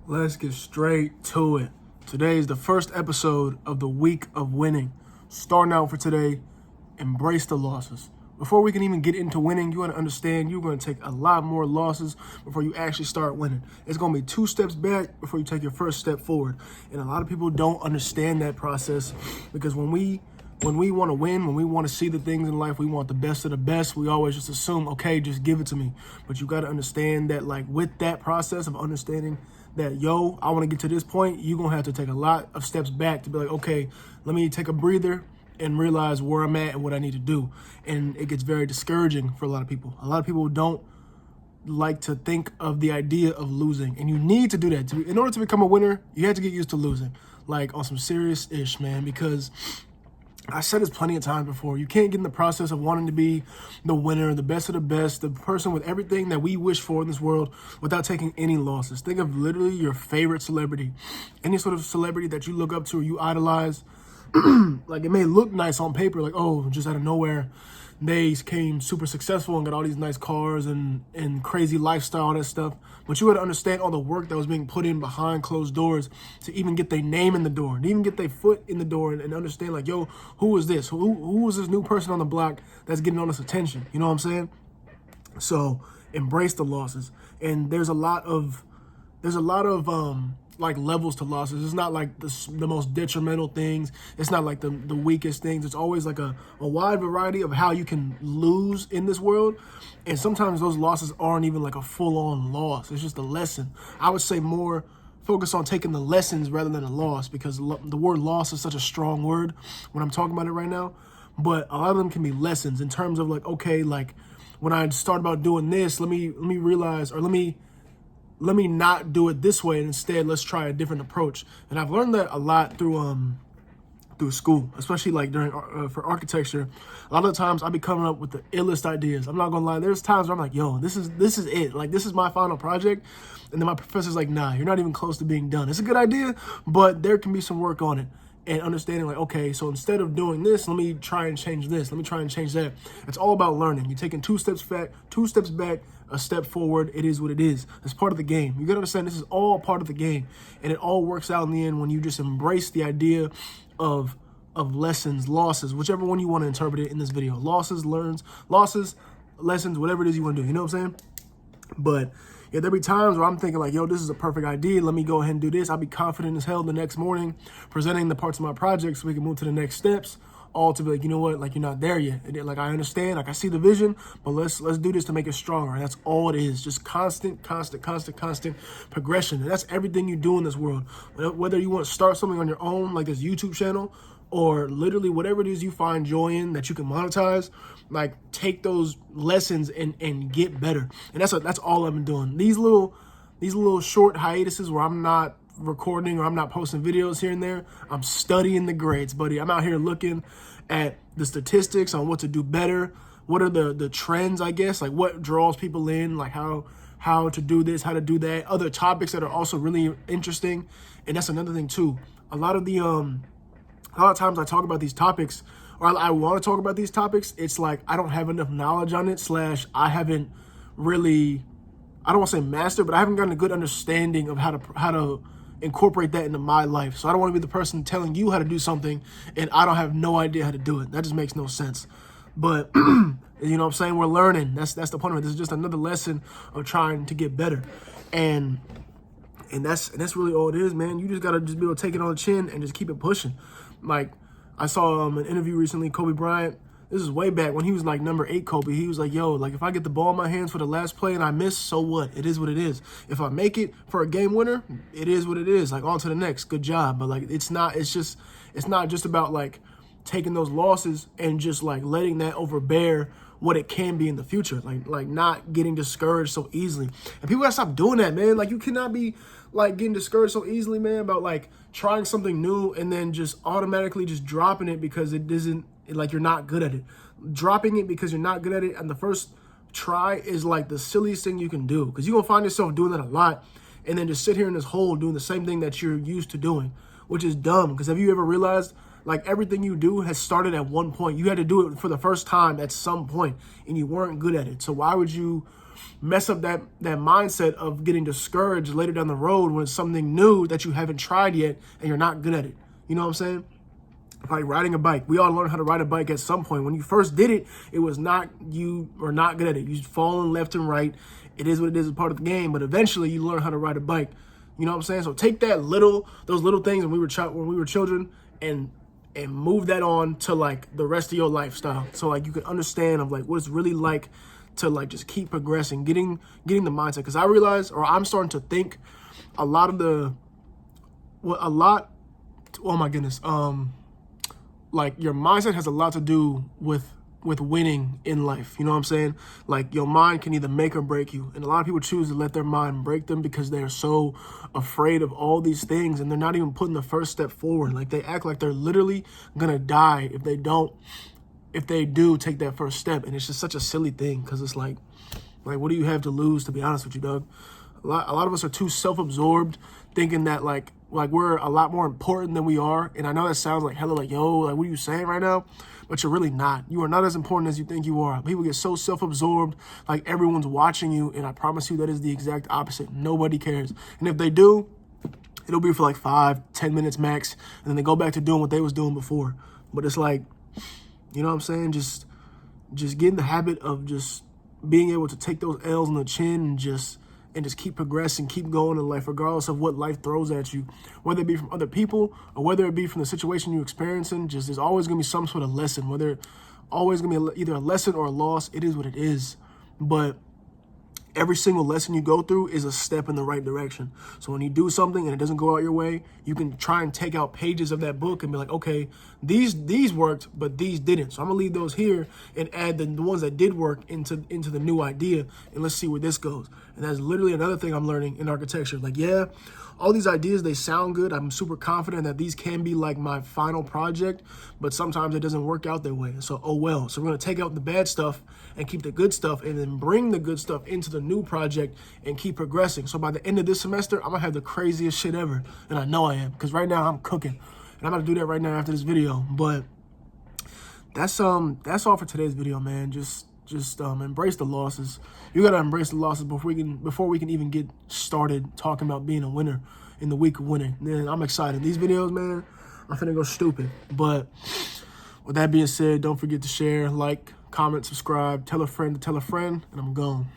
Let's get straight to it. Today is the first episode of the week of winning. Starting out for today, embrace the losses. Before we can even get into winning, you got to understand you're going to take a lot more losses before you actually start winning. It's going to be 2 steps back before you take your first step forward. And a lot of people don't understand that process because when we want to win, when we want to see the things in life, we want the best of the best, we always just assume, okay, just give it to me. But you got to understand that, like, with that process of understanding that, I want to get to this point, you're going to have to take a lot of steps back to be like, okay, let me take a breather and realize where I'm at and what I need to do. And it gets very discouraging for a lot of people. A lot of people don't like to think of the idea of losing. And you need to do that. In order to become a winner, you have to get used to losing. Like, on some serious ish, man, because I said this plenty of times before. You can't get in the process of wanting to be the winner, the best of the best, the person with everything that we wish for in this world without taking any losses. Think of literally your favorite celebrity, any sort of celebrity that you look up to or you idolize. Like, it may look nice on paper, like, oh, just out of nowhere, they came super successful and got all these nice cars and crazy lifestyle, all that stuff. But you got to understand all the work that was being put in behind closed doors to even get their name in the door, to even get their foot in the door and understand, like, who is this? Who is this new person on the block that's getting all this attention? You know what I'm saying? So embrace the losses. And there's a lot of like levels to losses. It's not like the most detrimental things. It's not like the weakest things. It's always like a wide variety of how you can lose in this world. And sometimes those losses aren't even like a full-on loss. It's just a lesson. I would say more focus on taking the lessons rather than a loss, because the word loss is such a strong word when I'm talking about it right now. But a lot of them can be lessons in terms of, like, okay, like when I start about doing this, let me realize, or let me not do it this way, and instead let's try a different approach. And I've learned that a lot through school, especially like during for architecture. A lot of the times I be coming up with the illest ideas. I'm not gonna lie. There's times where I'm like, this is it. Like, this is my final project. And then my professor's like, nah, you're not even close to being done. It's a good idea, but there can be some work on it. And understanding, like, okay, so instead of doing this, let me try and change this. Let me try and change that. It's all about learning. You're taking 2 steps back, a step forward. It is what it is. It's part of the game. You gotta understand this is all part of the game. And it all works out in the end when you just embrace the idea of lessons, losses, whichever one you want to interpret it in this video. Losses, lessons, whatever it is you want to do. You know what I'm saying? But yeah, there'll be times where I'm thinking, like, this is a perfect idea. Let me go ahead and do this. I'll be confident as hell the next morning presenting the parts of my project so we can move to the next steps. All to be like, you know what, like, you're not there yet. And like, I understand, like, I see the vision, but let's do this to make it stronger. And that's all it is. Just constant progression. And that's everything you do in this world. Whether you want to start something on your own, like this YouTube channel, or literally whatever it is you find joy in that you can monetize, like, take those lessons and get better. And that's all I've been doing. These little short hiatuses where I'm not recording or I'm not posting videos here and there, I'm studying the grades, buddy. I'm out here looking at the statistics on what to do better. What are the trends, I guess, like what draws people in, like how to do this, how to do that, other topics that are also really interesting. And that's another thing too. A lot of times I talk about these topics, or I want to talk about these topics, it's like I don't have enough knowledge on it, / I haven't really, I don't want to say master, but I haven't gotten a good understanding of how to incorporate that into my life. So I don't want to be the person telling you how to do something and I don't have no idea how to do it. That just makes no sense. But you know what I'm saying? We're learning. That's the point of it. This is just another lesson of trying to get better. And that's really all it is, man. You just gotta just be able to take it on the chin and just keep it pushing. Like, I saw an interview recently, Kobe Bryant. This is way back when he was like number 8 Kobe. He was like, like, if I get the ball in my hands for the last play and I miss, so what? It is what it is. If I make it for a game winner, it is what it is. Like, on to the next. Good job. But like, it's not just about like taking those losses and just like letting that overbear what it can be in the future. Like not getting discouraged so easily. And people gotta stop doing that, man. Like, you cannot be like getting discouraged so easily, man, about like trying something new and then just automatically just dropping it because it isn't, like, you're not good at it. Dropping it because you're not good at it and the first try is like the silliest thing you can do, because you're gonna find yourself doing that a lot and then just sit here in this hole doing the same thing that you're used to doing, which is dumb. Because have you ever realized, like, everything you do has started at one point? You had to do it for the first time at some point and you weren't good at it. So why would you mess up that mindset of getting discouraged later down the road when it's something new that you haven't tried yet and you're not good at it. You know what I'm saying? Like riding a bike. We all learn how to ride a bike at some point. When you first did it, it was not, you were not good at it. You falling left and right. It is what it is, it's part of the game. But eventually you learn how to ride a bike. You know what I'm saying? So take those little things when we were children and move that on to like the rest of your lifestyle. So like you can understand of like what it's really like to like just keep progressing, getting the mindset. Because I realize, or I'm starting to think oh my goodness, like your mindset has a lot to do with winning in life. You know what I'm saying? Like your mind can either make or break you. And a lot of people choose to let their mind break them because they're so afraid of all these things and they're not even putting the first step forward. Like they act like they're literally gonna die if they do take that first step. And it's just such a silly thing because it's like what do you have to lose, to be honest with you, Doug? A lot of us are too self-absorbed thinking that like we're a lot more important than we are. And I know that sounds like hella like, yo, like what are you saying right now? But you're really not. You are not as important as you think you are. People get so self-absorbed, like everyone's watching you. And I promise you that is the exact opposite. Nobody cares. And if they do, it'll be for like 5-10 minutes max. And then they go back to doing what they was doing before. But it's like, you know what I'm saying? Just get in the habit of just being able to take those L's on the chin and just keep progressing, keep going in life, regardless of what life throws at you, whether it be from other people or whether it be from the situation you're experiencing. Just there's always going to be some sort of lesson, whether always going to be either a lesson or a loss. It is what it is. But every single lesson you go through is a step in the right direction. So when you do something and it doesn't go out your way, you can try and take out pages of that book and be like, okay, these worked, but these didn't. So I'm gonna leave those here and add the ones that did work into the new idea, and let's see where this goes. And that's literally another thing I'm learning in architecture. Like, yeah, all these ideas, they sound good. I'm super confident that these can be like my final project, but sometimes it doesn't work out that way. So, oh well. So we're gonna take out the bad stuff and keep the good stuff and then bring the good stuff into the new project and keep progressing. So by the end of this semester, I'm gonna have the craziest shit ever. And I know I am, because right now I'm cooking. And I'm gonna do that right now after this video. But that's all for today's video, man. Just embrace the losses. You gotta embrace the losses before we can even get started talking about being a winner in the week of winning. Man, I'm excited. These videos, man, I'm finna go stupid. But with that being said, don't forget to share, like, comment, subscribe, tell a friend to tell a friend, and I'm gone.